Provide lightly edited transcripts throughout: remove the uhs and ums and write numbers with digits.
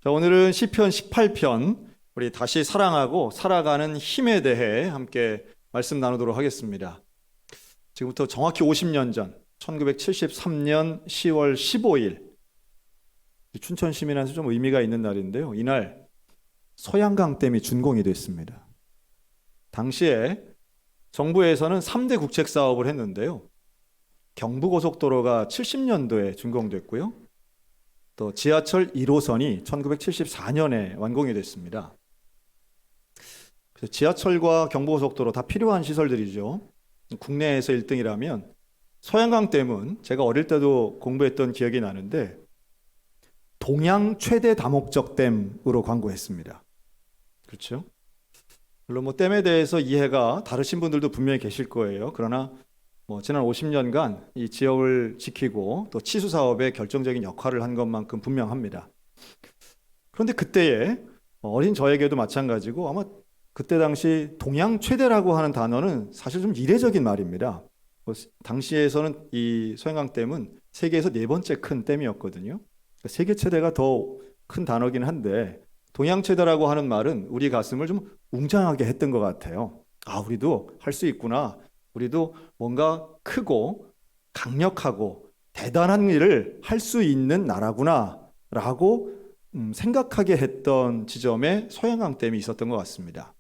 자, 오늘은 시편 18편, 우리 다시 사랑하고 살아가는 힘에 대해 함께 말씀 나누도록 하겠습니다. 지금부터 정확히 50년 전 1973년 10월 15일 춘천 시민한테 좀 의미가 있는 날인데요. 이날 소양강댐이 준공이 됐습니다. 당시에 정부에서는 3대 국책 사업을 했는데요. 경부고속도로가 70년도에 준공됐고요. 또 지하철 1호선이 1974년에 완공이 됐습니다. 그래서 지하철과 경부고속도로 다 필요한 시설들이죠. 국내에서 1등이라면 소양강댐은 제가 어릴 때도 공부했던 기억이 나는데 동양 최대 다목적 댐으로 광고했습니다. 그렇죠? 물론 댐에 대해서 이해가 다르신 분들도 분명히 계실 거예요. 그러나 지난 50년간 이 지역을 지키고 또 치수 사업에 결정적인 역할을 한 것만큼 분명합니다. 그런데 그때에 어린 저에게도 마찬가지고 아마 그때 당시 동양 최대라고 하는 단어는 사실 좀 이례적인 말입니다. 당시에서는 이 소양강댐은 세계에서 4번째 큰 댐이었거든요. 세계 최대가 더 큰 단어긴 한데 동양 최대라고 하는 말은 우리 가슴을 좀 웅장하게 했던 것 같아요. 아, 우리도 할 수 있구나. 우리도 뭔가 크고 강력하고 대단한 일을 할 수 있는 나라구나 라고 생각하게 했던 지점에 소양강댐이 있었던 것 같습니다.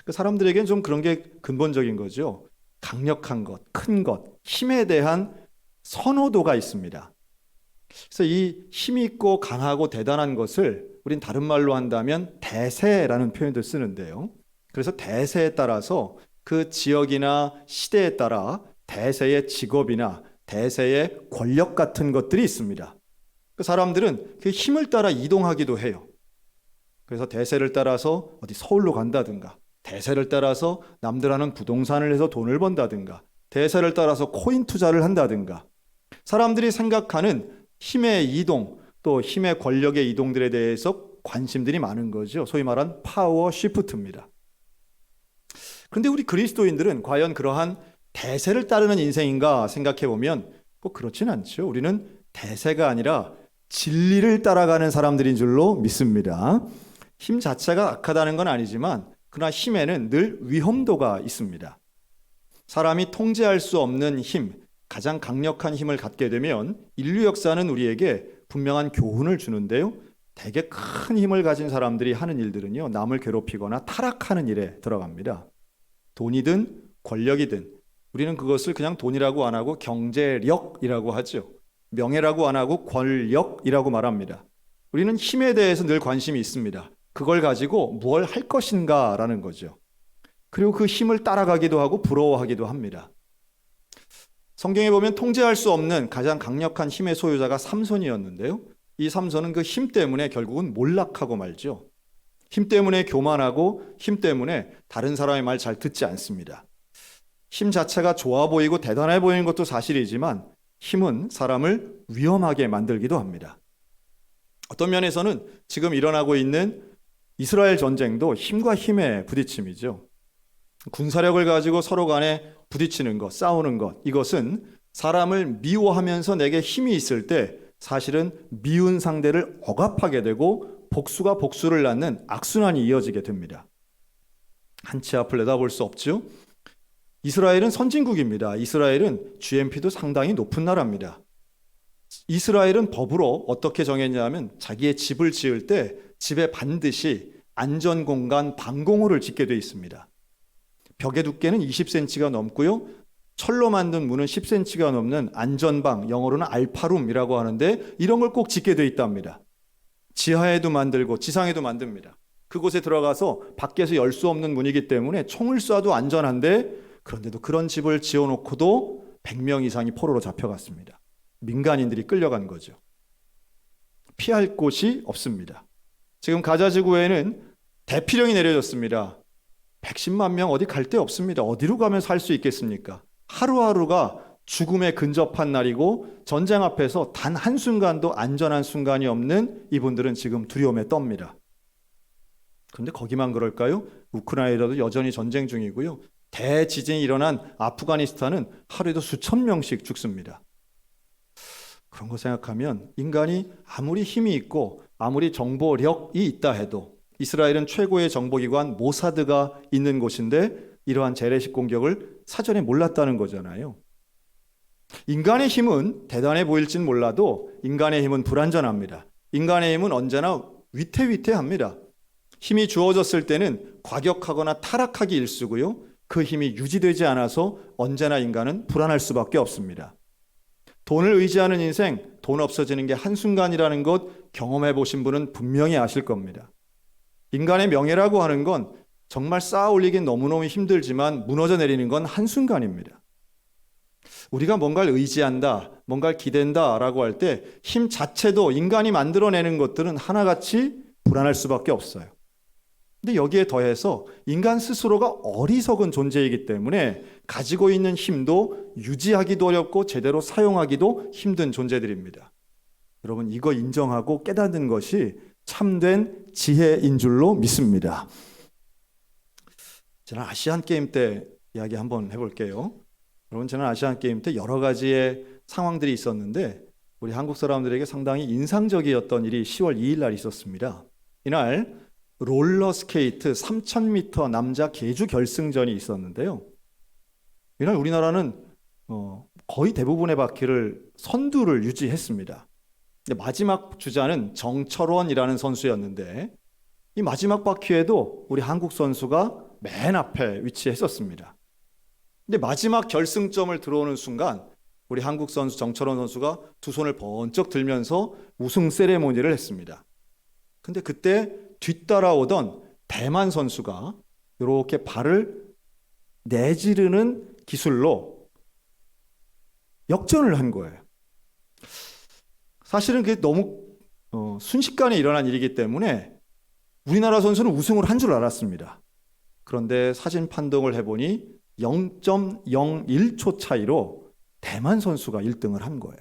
그 사람들에게는 좀 그런 게 근본적인 거죠. 강력한 것, 큰 것, 힘에 대한 선호도가 있습니다. 그래서 이 힘이 있고 강하고 대단한 것을 우린 다른 말로 한다면 대세라는 표현도 쓰는데요. 그래서 대세에 따라서 그 지역이나 시대에 따라 대세의 직업이나 대세의 권력 같은 것들이 있습니다. 그 사람들은 그 힘을 따라 이동하기도 해요. 그래서 대세를 따라서 어디 서울로 간다든가, 대세를 따라서 남들 하는 부동산을 해서 돈을 번다든가, 대세를 따라서 코인 투자를 한다든가, 사람들이 생각하는 힘의 이동, 또 힘의 권력의 이동들에 대해서 관심들이 많은 거죠. 소위 말한 파워 시프트입니다. 그런데 우리 그리스도인들은 과연 그러한 대세를 따르는 인생인가 생각해 보면 꼭 그렇진 않죠. 우리는 대세가 아니라 진리를 따라가는 사람들인 줄로 믿습니다. 힘 자체가 악하다는 건 아니지만 그러나 힘에는 늘 위험도가 있습니다. 사람이 통제할 수 없는 힘, 가장 강력한 힘을 갖게 되면 인류 역사는 우리에게 분명한 교훈을 주는데요. 되게 큰 힘을 가진 사람들이 하는 일들은요, 남을 괴롭히거나 타락하는 일에 들어갑니다. 돈이든 권력이든 우리는 그것을 그냥 돈이라고 안 하고 경제력이라고 하죠. 명예라고 안 하고 권력이라고 말합니다. 우리는 힘에 대해서 늘 관심이 있습니다. 그걸 가지고 무엇을 할 것인가라는 거죠. 그리고 그 힘을 따라가기도 하고 부러워하기도 합니다. 성경에 보면 통제할 수 없는 가장 강력한 힘의 소유자가 삼손이었는데요. 이 삼손은 그 힘 때문에 결국은 몰락하고 말죠. 힘 때문에 교만하고 힘 때문에 다른 사람의 말 잘 듣지 않습니다. 힘 자체가 좋아 보이고 대단해 보이는 것도 사실이지만 힘은 사람을 위험하게 만들기도 합니다. 어떤 면에서는 지금 일어나고 있는 이스라엘 전쟁도 힘과 힘의 부딪힘이죠. 군사력을 가지고 서로 간에 부딪히는 것, 싸우는 것, 이것은 사람을 미워하면서 내게 힘이 있을 때 사실은 미운 상대를 억압하게 되고 복수가 복수를 낳는 악순환이 이어지게 됩니다. 한치 앞을 내다볼 수 없죠. 이스라엘은 선진국입니다. 이스라엘은 GNP도 상당히 높은 나라입니다. 이스라엘은 법으로 어떻게 정했냐면 자기의 집을 지을 때 집에 반드시 안전공간 방공호를 짓게 되어 있습니다. 벽의 두께는 20cm가 넘고요. 철로 만든 문은 10cm가 넘는 안전방, 영어로는 알파룸이라고 하는데 이런 걸 꼭 짓게 되어 있답니다. 지하에도 만들고 지상에도 만듭니다. 그곳에 들어가서 밖에서 열 수 없는 문이기 때문에 총을 쏴도 안전한데 그런데도 그런 집을 지어놓고도 100명 이상이 포로로 잡혀갔습니다. 민간인들이 끌려간 거죠. 피할 곳이 없습니다. 지금 가자 지구에는 대피령이 내려졌습니다. 110만 명 어디 갈 데 없습니다. 어디로 가면 살 수 있겠습니까? 하루하루가 죽음에 근접한 날이고 전쟁 앞에서 단 한순간도 안전한 순간이 없는 이분들은 지금 두려움에 떱니다. 그런데 거기만 그럴까요? 우크라이나도 여전히 전쟁 중이고요. 대지진이 일어난 아프가니스탄은 하루에도 수천 명씩 죽습니다. 그런 거 생각하면 인간이 아무리 힘이 있고 아무리 정보력이 있다 해도 이스라엘은 최고의 정보기관 모사드가 있는 곳인데 이러한 재래식 공격을 사전에 몰랐다는 거잖아요. 인간의 힘은 대단해 보일진 몰라도 인간의 힘은 불완전합니다. 인간의 힘은 언제나 위태위태합니다. 힘이 주어졌을 때는 과격하거나 타락하기 일쑤고요. 그 힘이 유지되지 않아서 언제나 인간은 불안할 수밖에 없습니다. 돈을 의지하는 인생, 돈 없어지는 게 한순간이라는 것 경험해 보신 분은 분명히 아실 겁니다. 인간의 명예라고 하는 건 정말 쌓아 올리긴 너무너무 힘들지만 무너져 내리는 건 한순간입니다. 우리가 뭔가를 의지한다, 뭔가를 기댄다 라고 할 때 힘 자체도 인간이 만들어내는 것들은 하나같이 불안할 수밖에 없어요. 근데 여기에 더해서 인간 스스로가 어리석은 존재이기 때문에 가지고 있는 힘도 유지하기도 어렵고 제대로 사용하기도 힘든 존재들입니다. 여러분, 이거 인정하고 깨닫는 것이 참된 지혜인 줄로 믿습니다. 지난 아시안게임 때 이야기 한번 해볼게요. 여러분, 지난 아시안게임 때 여러 가지의 상황들이 있었는데 우리 한국 사람들에게 상당히 인상적이었던 일이 10월 2일 날 있었습니다. 이날 롤러스케이트 3000m 남자 계주 결승전이 있었는데요. 이날 우리나라는 거의 대부분의 바퀴를 선두를 유지했습니다. 마지막 주자는 정철원이라는 선수였는데 이 마지막 바퀴에도 우리 한국 선수가 맨 앞에 위치했었습니다. 근데 마지막 결승점을 들어오는 순간 우리 한국 선수 정철원 선수가 두 손을 번쩍 들면서 우승 세레모니를 했습니다. 근데 그때 뒤따라오던 대만 선수가 이렇게 발을 내지르는 기술로 역전을 한 거예요. 사실은 그게 너무 순식간에 일어난 일이기 때문에 우리나라 선수는 우승을 한 줄 알았습니다. 그런데 사진 판독을 해보니 0.01초 차이로 대만 선수가 1등을 한 거예요.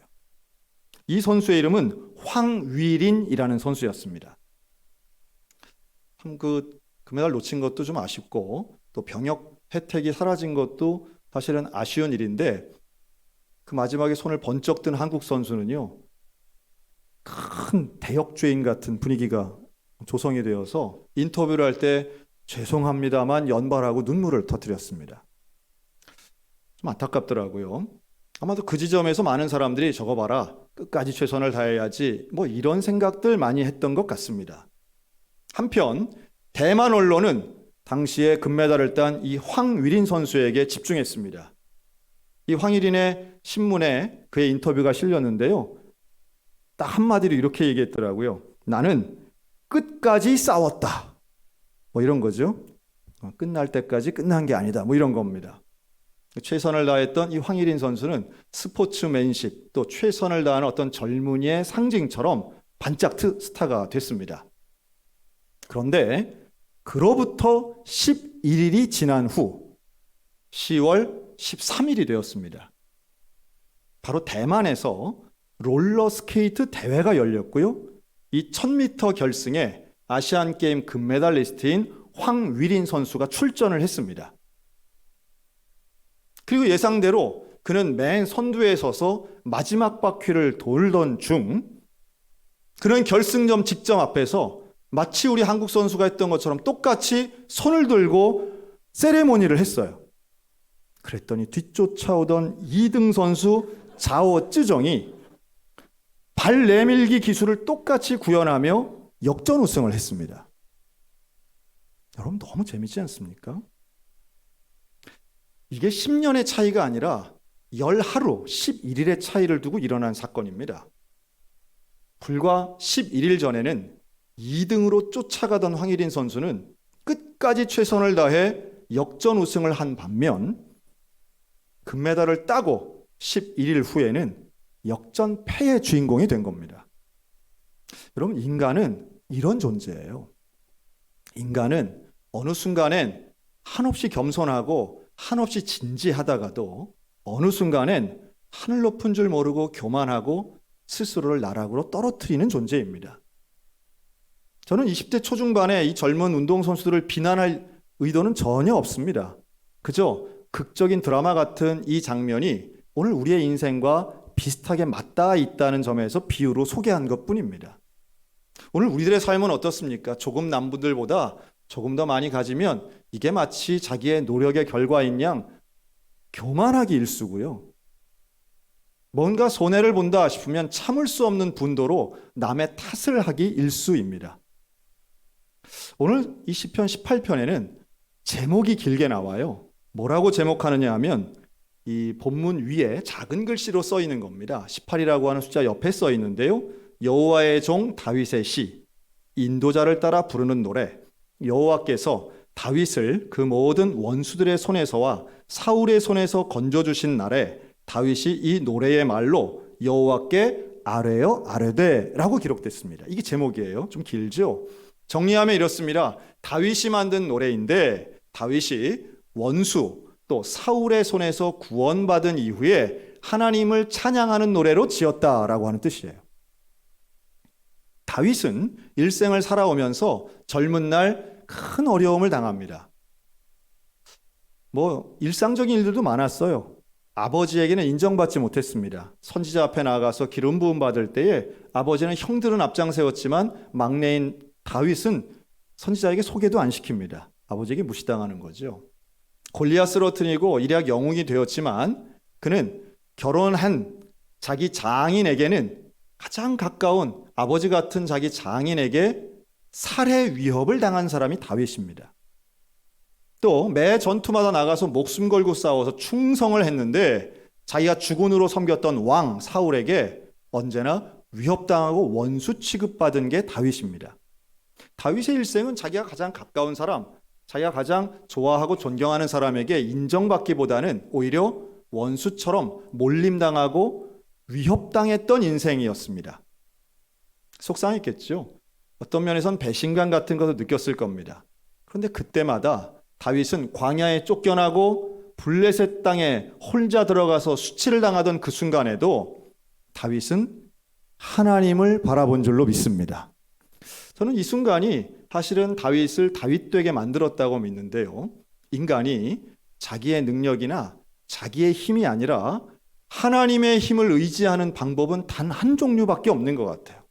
이 선수의 이름은 황위린이라는 선수였습니다. 참 그 금메달 놓친 것도 좀 아쉽고 또 병역 혜택이 사라진 것도 사실은 아쉬운 일인데 그 마지막에 손을 번쩍 든 한국 선수는요, 큰 대역죄인 같은 분위기가 조성이 되어서 인터뷰를 할 때 죄송합니다만 연발하고 눈물을 터뜨렸습니다. 좀 안타깝더라고요. 아마도 그 지점에서 많은 사람들이 저거 봐라, 끝까지 최선을 다해야지, 뭐 이런 생각들 많이 했던 것 같습니다. 한편 대만 언론은 당시에 금메달을 딴 이 황위린 선수에게 집중했습니다. 이 황위린의 신문에 그의 인터뷰가 실렸는데요. 딱 한마디로 이렇게 얘기했더라고요. 나는 끝까지 싸웠다. 뭐 이런 거죠. 끝날 때까지 끝난 게 아니다. 뭐 이런 겁니다. 최선을 다했던 이 황희린 선수는 스포츠맨십 또 최선을 다하는 어떤 젊은이의 상징처럼 반짝 스타가 됐습니다. 그런데 그로부터 11일이 지난 후 10월 13일이 되었습니다. 바로 대만에서 롤러스케이트 대회가 열렸고요. 이 1000m 결승에 아시안게임 금메달리스트인 황위린 선수가 출전을 했습니다. 그리고 예상대로 그는 맨 선두에 서서 마지막 바퀴를 돌던 중 그는 결승점 직전 앞에서 마치 우리 한국 선수가 했던 것처럼 똑같이 손을 들고 세레모니를 했어요. 그랬더니 뒤쫓아오던 2등 선수 자오 쯔정이 발 내밀기 기술을 똑같이 구현하며 역전 우승을 했습니다. 여러분, 너무 재밌지 않습니까? 이게 10년의 차이가 아니라 열하루 11일의 차이를 두고 일어난 사건입니다. 불과 11일 전에는 2등으로 쫓아가던 황희린 선수는 끝까지 최선을 다해 역전 우승을 한 반면 금메달을 따고 11일 후에는 역전패의 주인공이 된 겁니다. 여러분, 인간은 이런 존재예요. 인간은 어느 순간엔 한없이 겸손하고 한없이 진지하다가도 어느 순간엔 하늘 높은 줄 모르고 교만하고 스스로를 나락으로 떨어뜨리는 존재입니다. 저는 20대 초중반의 이 젊은 운동선수들을 비난할 의도는 전혀 없습니다. 그저 극적인 드라마 같은 이 장면이 오늘 우리의 인생과 비슷하게 맞닿아 있다는 점에서 비유로 소개한 것뿐입니다. 오늘 우리들의 삶은 어떻습니까? 조금 남분들보다 조금 더 많이 가지면 이게 마치 자기의 노력의 결과인 양 교만하기 일쑤고요. 뭔가 손해를 본다 싶으면 참을 수 없는 분도로 남의 탓을 하기 일쑤입니다. 오늘 이 시편 18편에는 제목이 길게 나와요. 뭐라고 제목하느냐 하면 이 본문 위에 작은 글씨로 써 있는 겁니다. 18이라고 하는 숫자 옆에 써 있는데요. 여호와의 종 다윗의 시, 인도자를 따라 부르는 노래. 여호와께서 다윗을 그 모든 원수들의 손에서와 사울의 손에서 건져주신 날에 다윗이 이 노래의 말로 여호와께 아뢰어 아뢰되라고 기록됐습니다. 이게 제목이에요. 좀 길죠? 정리하면 이렇습니다. 다윗이 만든 노래인데 다윗이 원수 또 사울의 손에서 구원받은 이후에 하나님을 찬양하는 노래로 지었다라고 하는 뜻이에요. 다윗은 일생을 살아오면서 젊은 날 큰 어려움을 당합니다. 일상적인 일들도 많았어요. 아버지에게는 인정받지 못했습니다. 선지자 앞에 나가서 기름 부음 받을 때에 아버지는 형들은 앞장세웠지만 막내인 다윗은 선지자에게 소개도 안 시킵니다. 아버지에게 무시당하는 거죠. 골리앗 쓰러뜨리고 일약 영웅이 되었지만 그는 결혼한 자기 장인에게는 가장 가까운 아버지 같은 자기 장인에게 살해 위협을 당한 사람이 다윗입니다. 또 매 전투마다 나가서 목숨 걸고 싸워서 충성을 했는데 자기가 주군으로 섬겼던 왕 사울에게 언제나 위협당하고 원수 취급받은 게 다윗입니다. 다윗의 일생은 자기가 가장 가까운 사람, 자기가 가장 좋아하고 존경하는 사람에게 인정받기보다는 오히려 원수처럼 몰림당하고 위협당했던 인생이었습니다. 속상했겠죠. 어떤 면에선 배신감 같은 것을 느꼈을 겁니다. 그런데 그때마다 다윗은 광야에 쫓겨나고 블레셋 땅에 혼자 들어가서 수치를 당하던 그 순간에도 다윗은 하나님을 바라본 줄로 믿습니다. 저는 이 순간이 사실은 다윗을 다윗되게 만들었다고 믿는데요. 인간이 자기의 능력이나 자기의 힘이 아니라 하나님의 힘을 의지하는 방법은 단 한 종류밖에 없는 것 같아요.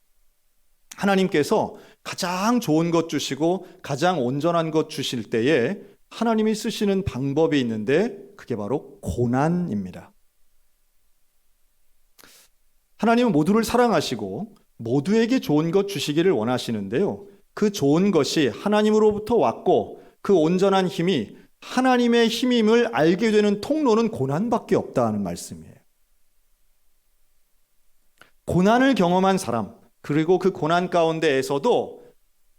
하나님께서 가장 좋은 것 주시고 가장 온전한 것 주실 때에 하나님이 쓰시는 방법이 있는데 그게 바로 고난입니다. 하나님은 모두를 사랑하시고 모두에게 좋은 것 주시기를 원하시는데요. 그 좋은 것이 하나님으로부터 왔고 그 온전한 힘이 하나님의 힘임을 알게 되는 통로는 고난밖에 없다는 말씀이에요. 고난을 경험한 사람, 그리고 그 고난 가운데에서도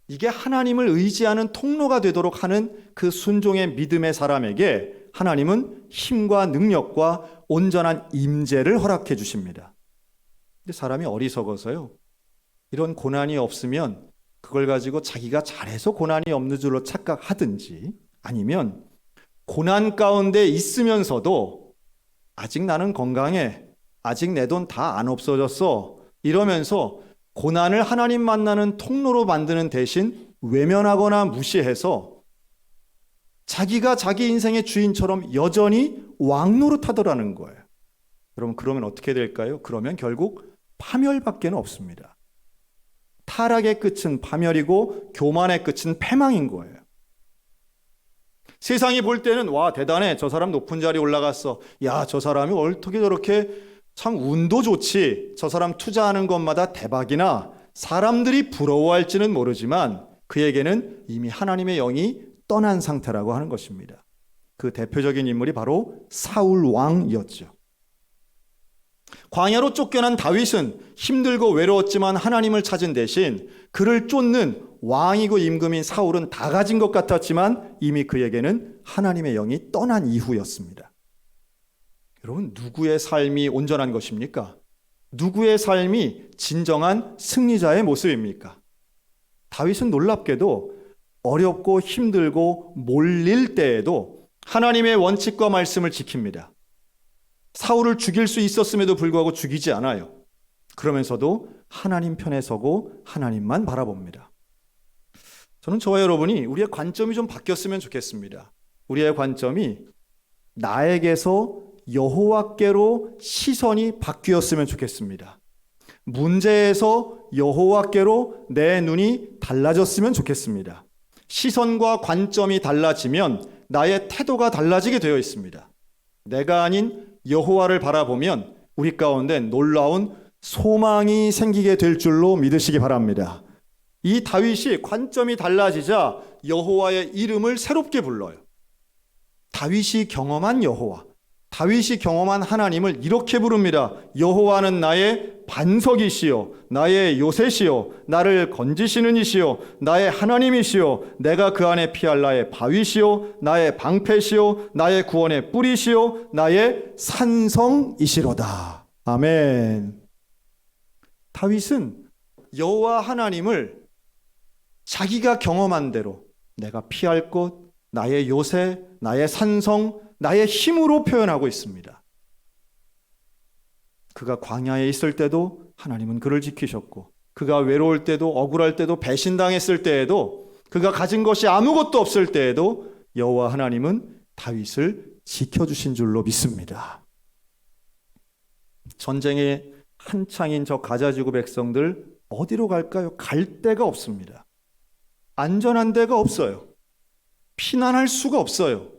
이게 하나님을 의지하는 통로가 되도록 하는 그 순종의 믿음의 사람에게 하나님은 힘과 능력과 온전한 임재를 허락해 주십니다. 근데 사람이 어리석어서요. 이런 고난이 없으면 그걸 가지고 자기가 잘해서 고난이 없는 줄로 착각하든지 아니면 고난 가운데 있으면서도 아직 나는 건강해, 아직 내 돈 다 안 없어졌어 이러면서 고난을 하나님 만나는 통로로 만드는 대신 외면하거나 무시해서 자기가 자기 인생의 주인처럼 여전히 왕노릇하더라는 거예요. 여러분 그러면 어떻게 될까요? 그러면 결국 파멸밖에 없습니다. 타락의 끝은 파멸이고 교만의 끝은 패망인 거예요. 세상이 볼 때는 와 대단해, 저 사람 높은 자리에 올라갔어, 야 저 사람이 어떻게 저렇게 참 운도 좋지, 저 사람 투자하는 것마다 대박이나 사람들이 부러워할지는 모르지만 그에게는 이미 하나님의 영이 떠난 상태라고 하는 것입니다. 그 대표적인 인물이 바로 사울 왕이었죠. 광야로 쫓겨난 다윗은 힘들고 외로웠지만 하나님을 찾은 대신 그를 쫓는 왕이고 임금인 사울은 다 가진 것 같았지만 이미 그에게는 하나님의 영이 떠난 이후였습니다. 여러분 누구의 삶이 온전한 것입니까? 누구의 삶이 진정한 승리자의 모습입니까? 다윗은 놀랍게도 어렵고 힘들고 몰릴 때에도 하나님의 원칙과 말씀을 지킵니다. 사울을 죽일 수 있었음에도 불구하고 죽이지 않아요. 그러면서도 하나님 편에 서고 하나님만 바라봅니다. 저는 저와 여러분이 우리의 관점이 좀 바뀌었으면 좋겠습니다. 우리의 관점이 나에게서 여호와께로 시선이 바뀌었으면 좋겠습니다. 문제에서 여호와께로 내 눈이 달라졌으면 좋겠습니다. 시선과 관점이 달라지면 나의 태도가 달라지게 되어 있습니다. 내가 아닌 여호와를 바라보면 우리 가운데 놀라운 소망이 생기게 될 줄로 믿으시기 바랍니다. 이 다윗이 관점이 달라지자 여호와의 이름을 새롭게 불러요. 다윗이 경험한 여호와, 다윗이 경험한 하나님을 이렇게 부릅니다. 여호와는 나의 반석이시요 나의 요새시요 나를 건지시는 이시요 나의 하나님이시요 내가 그 안에 피할 나의 바위시요 나의 방패시요 나의 구원의 뿌리시요 나의 산성이시로다. 아멘. 다윗은 여호와 하나님을 자기가 경험한 대로 내가 피할 곳, 나의 요새, 나의 산성, 나의 힘으로 표현하고 있습니다. 그가 광야에 있을 때도 하나님은 그를 지키셨고, 그가 외로울 때도, 억울할 때도, 배신당했을 때에도, 그가 가진 것이 아무것도 없을 때에도 여호와 하나님은 다윗을 지켜주신 줄로 믿습니다. 전쟁에 한창인 저 가자지구 백성들 어디로 갈까요? 갈 데가 없습니다. 안전한 데가 없어요. 피난할 수가 없어요.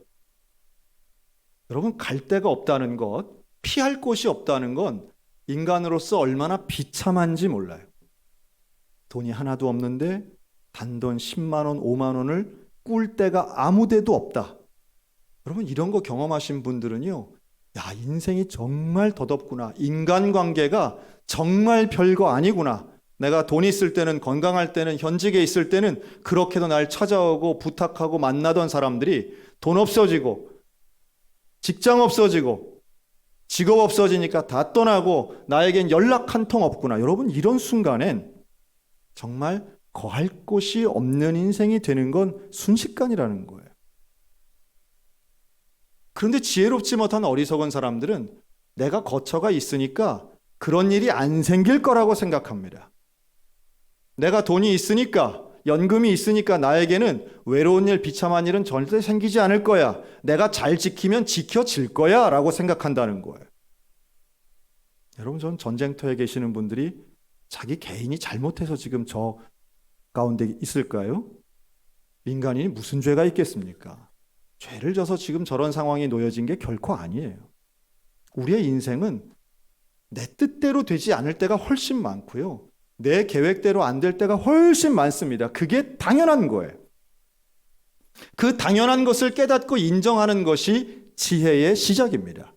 여러분, 갈 데가 없다는 것, 피할 곳이 없다는 건 인간으로서 얼마나 비참한지 몰라요. 돈이 하나도 없는데 단돈 10만 원, 5만 원을 꿀 데가 아무 데도 없다. 여러분, 이런 거 경험하신 분들은요, 야, 인생이 정말 덧없구나. 인간관계가 정말 별거 아니구나. 내가 돈 있을 때는, 건강할 때는, 현직에 있을 때는 그렇게도 날 찾아오고 부탁하고 만나던 사람들이 돈 없어지고 직장 없어지고 직업 없어지니까 다 떠나고 나에겐 연락 한 통 없구나. 여러분, 이런 순간엔 정말 거할 곳이 없는 인생이 되는 건 순식간이라는 거예요. 그런데 지혜롭지 못한 어리석은 사람들은 내가 거처가 있으니까 그런 일이 안 생길 거라고 생각합니다. 내가 돈이 있으니까, 연금이 있으니까 나에게는 외로운 일, 비참한 일은 절대 생기지 않을 거야. 내가 잘 지키면 지켜질 거야 라고 생각한다는 거예요. 여러분, 전 전쟁터에 계시는 분들이 자기 개인이 잘못해서 지금 저 가운데 있을까요? 인간이 무슨 죄가 있겠습니까? 죄를 져서 지금 저런 상황에 놓여진 게 결코 아니에요. 우리의 인생은 내 뜻대로 되지 않을 때가 훨씬 많고요. 내 계획대로 안 될 때가 훨씬 많습니다. 그게 당연한 거예요. 그 당연한 것을 깨닫고 인정하는 것이 지혜의 시작입니다.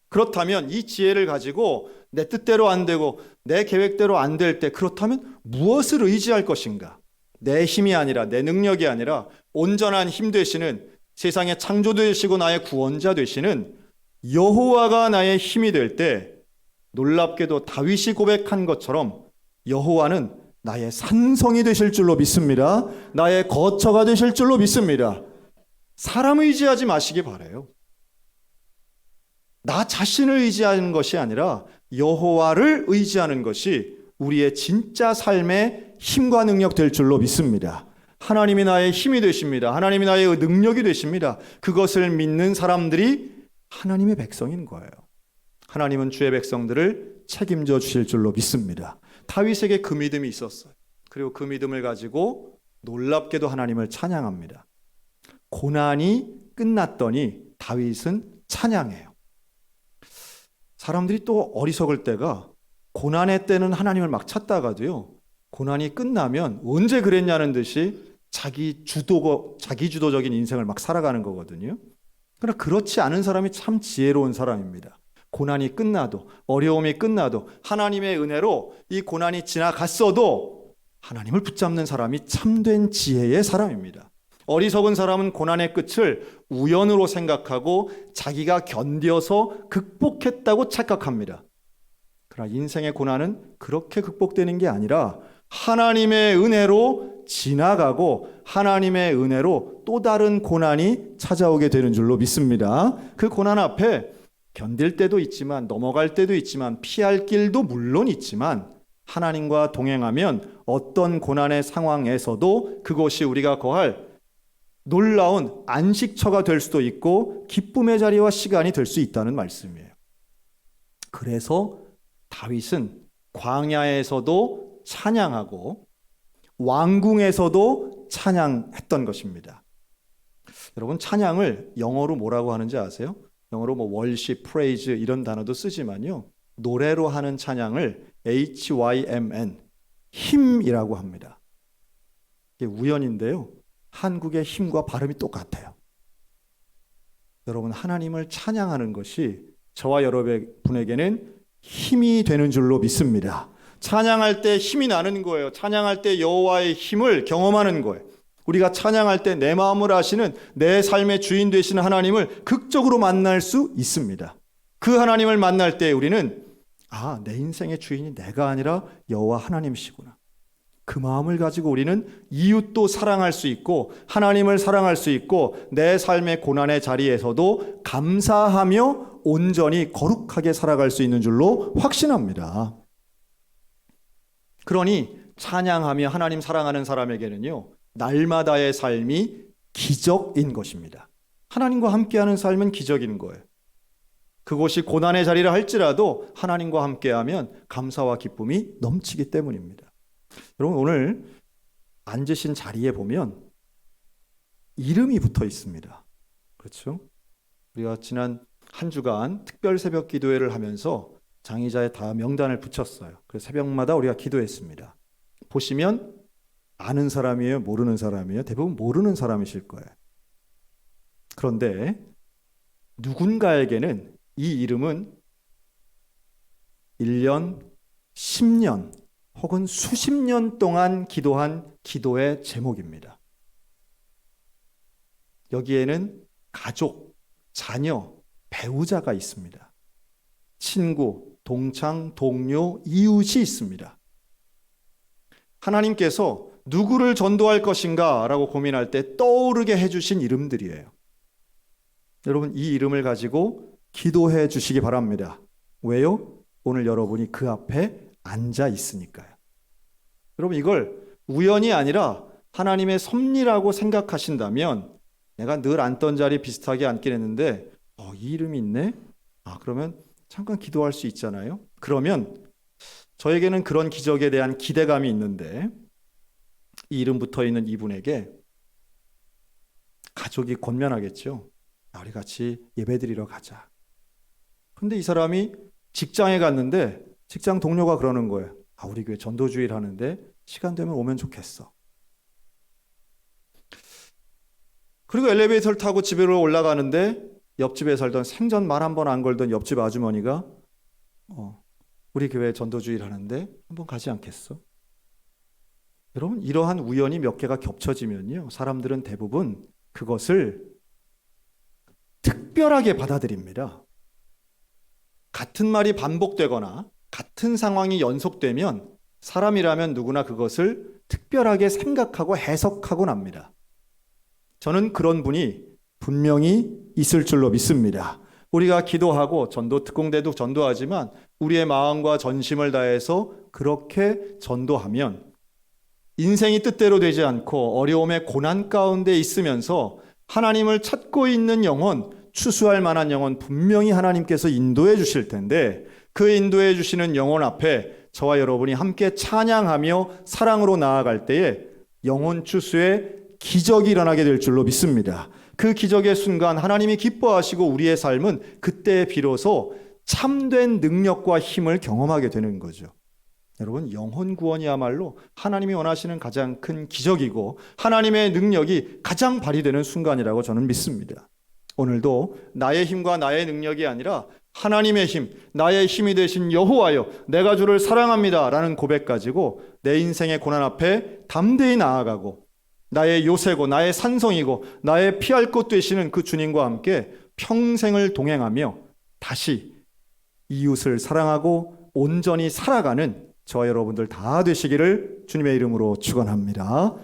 그렇다면 이 지혜를 가지고 내 뜻대로 안 되고 내 계획대로 안 될 때, 그렇다면 무엇을 의지할 것인가? 내 힘이 아니라, 내 능력이 아니라 온전한 힘 되시는, 세상의 창조 되시고 나의 구원자 되시는 여호와가 나의 힘이 될 때, 놀랍게도 다윗이 고백한 것처럼 여호와는 나의 산성이 되실 줄로 믿습니다. 나의 거처가 되실 줄로 믿습니다. 사람 의지하지 마시기 바라요. 나 자신을 의지하는 것이 아니라 여호와를 의지하는 것이 우리의 진짜 삶의 힘과 능력 될 줄로 믿습니다. 하나님이 나의 힘이 되십니다. 하나님이 나의 능력이 되십니다. 그것을 믿는 사람들이 하나님의 백성인 거예요. 하나님은 주의 백성들을 책임져 주실 줄로 믿습니다. 다윗에게 그 믿음이 있었어요. 그리고 그 믿음을 가지고 놀랍게도 하나님을 찬양합니다. 고난이 끝났더니 다윗은 찬양해요. 사람들이 또 어리석을 때가, 고난의 때는 하나님을 막 찾다가도요, 고난이 끝나면 언제 그랬냐는 듯이 자기 주도적인 인생을 막 살아가는 거거든요. 그러나 그렇지 않은 사람이 참 지혜로운 사람입니다. 고난이 끝나도, 어려움이 끝나도 하나님의 은혜로 이 고난이 지나갔어도 하나님을 붙잡는 사람이 참된 지혜의 사람입니다. 어리석은 사람은 고난의 끝을 우연으로 생각하고 자기가 견뎌서 극복했다고 착각합니다. 그러나 인생의 고난은 그렇게 극복되는 게 아니라 하나님의 은혜로 지나가고 하나님의 은혜로 또 다른 고난이 찾아오게 되는 줄로 믿습니다. 그 고난 앞에 견딜 때도 있지만, 넘어갈 때도 있지만, 피할 길도 물론 있지만, 하나님과 동행하면 어떤 고난의 상황에서도 그것이 우리가 거할 놀라운 안식처가 될 수도 있고 기쁨의 자리와 시간이 될 수 있다는 말씀이에요. 그래서 다윗은 광야에서도 찬양하고 왕궁에서도 찬양했던 것입니다. 여러분, 찬양을 영어로 뭐라고 하는지 아세요? 영어로 뭐 월십, 프레이즈 이런 단어도 쓰지만요, 노래로 하는 찬양을 HYMN, 힘이라고 합니다. 이게 우연인데요, 한국의 힘과 발음이 똑같아요. 여러분, 하나님을 찬양하는 것이 저와 여러분에게는 힘이 되는 줄로 믿습니다. 찬양할 때 힘이 나는 거예요. 찬양할 때 여호와의 힘을 경험하는 거예요. 우리가 찬양할 때 내 마음을 아시는, 내 삶의 주인 되시는 하나님을 극적으로 만날 수 있습니다. 그 하나님을 만날 때 우리는 내 인생의 주인이 내가 아니라 여호와 하나님이시구나. 그 마음을 가지고 우리는 이웃도 사랑할 수 있고 하나님을 사랑할 수 있고 내 삶의 고난의 자리에서도 감사하며 온전히 거룩하게 살아갈 수 있는 줄로 확신합니다. 그러니 찬양하며 하나님 사랑하는 사람에게는요, 날마다의 삶이 기적인 것입니다. 하나님과 함께하는 삶은 기적인 거예요. 그곳이 고난의 자리라 할지라도 하나님과 함께하면 감사와 기쁨이 넘치기 때문입니다. 여러분, 오늘 앉으신 자리에 보면 이름이 붙어 있습니다. 그렇죠? 우리가 지난 한 주간 특별 새벽 기도회를 하면서 장의자에 다 명단을 붙였어요. 그래서 새벽마다 우리가 기도했습니다. 보시면 아는 사람이에요? 모르는 사람이에요? 대부분 모르는 사람이실 거예요. 그런데 누군가에게는 이 이름은 1년, 10년 혹은 수십 년 동안 기도한 기도의 제목입니다. 여기에는 가족, 자녀, 배우자가 있습니다. 친구, 동창, 동료, 이웃이 있습니다. 하나님께서 누구를 전도할 것인가 라고 고민할 때 떠오르게 해주신 이름들이에요. 여러분, 이 이름을 가지고 기도해 주시기 바랍니다. 왜요? 오늘 여러분이 그 앞에 앉아 있으니까요. 여러분, 이걸 우연이 아니라 하나님의 섭리라고 생각하신다면, 내가 늘 앉던 자리 비슷하게 앉긴 했는데 이 이름이 있네? 그러면 잠깐 기도할 수 있잖아요. 그러면 저에게는 그런 기적에 대한 기대감이 있는데, 이 이름 붙어있는 이분에게 가족이 권면하겠죠. 우리 같이 예배드리러 가자. 근데 이 사람이 직장에 갔는데 직장 동료가 그러는 거예요. 우리 교회 전도주의를 하는데 시간 되면 오면 좋겠어. 그리고 엘리베이터를 타고 집으로 올라가는데 옆집에 살던 생전 말 한 번 안 걸던 옆집 아주머니가 우리 교회 전도주의를 하는데 한번 가지 않겠어? 여러분, 이러한 우연이 몇 개가 겹쳐지면요, 사람들은 대부분 그것을 특별하게 받아들입니다. 같은 말이 반복되거나 같은 상황이 연속되면 사람이라면 누구나 그것을 특별하게 생각하고 해석하곤 합니다. 저는 그런 분이 분명히 있을 줄로 믿습니다. 우리가 기도하고 전도 특공대도 전도하지만 우리의 마음과 전심을 다해서 그렇게 전도하면 인생이 뜻대로 되지 않고 어려움의 고난 가운데 있으면서 하나님을 찾고 있는 영혼, 추수할 만한 영혼 분명히 하나님께서 인도해 주실 텐데, 그 인도해 주시는 영혼 앞에 저와 여러분이 함께 찬양하며 사랑으로 나아갈 때에 영혼 추수의 기적이 일어나게 될 줄로 믿습니다. 그 기적의 순간 하나님이 기뻐하시고 우리의 삶은 그때 비로소 참된 능력과 힘을 경험하게 되는 거죠. 여러분, 영혼 구원이야말로 하나님이 원하시는 가장 큰 기적이고 하나님의 능력이 가장 발휘되는 순간이라고 저는 믿습니다. 오늘도 나의 힘과 나의 능력이 아니라 하나님의 힘, 나의 힘이 되신 여호와여, 내가 주를 사랑합니다 라는 고백 가지고 내 인생의 고난 앞에 담대히 나아가고 나의 요새고 나의 산성이고 나의 피할 곳 되시는 그 주님과 함께 평생을 동행하며 다시 이웃을 사랑하고 온전히 살아가는 저와 여러분들 다 되시기를 주님의 이름으로 축원합니다.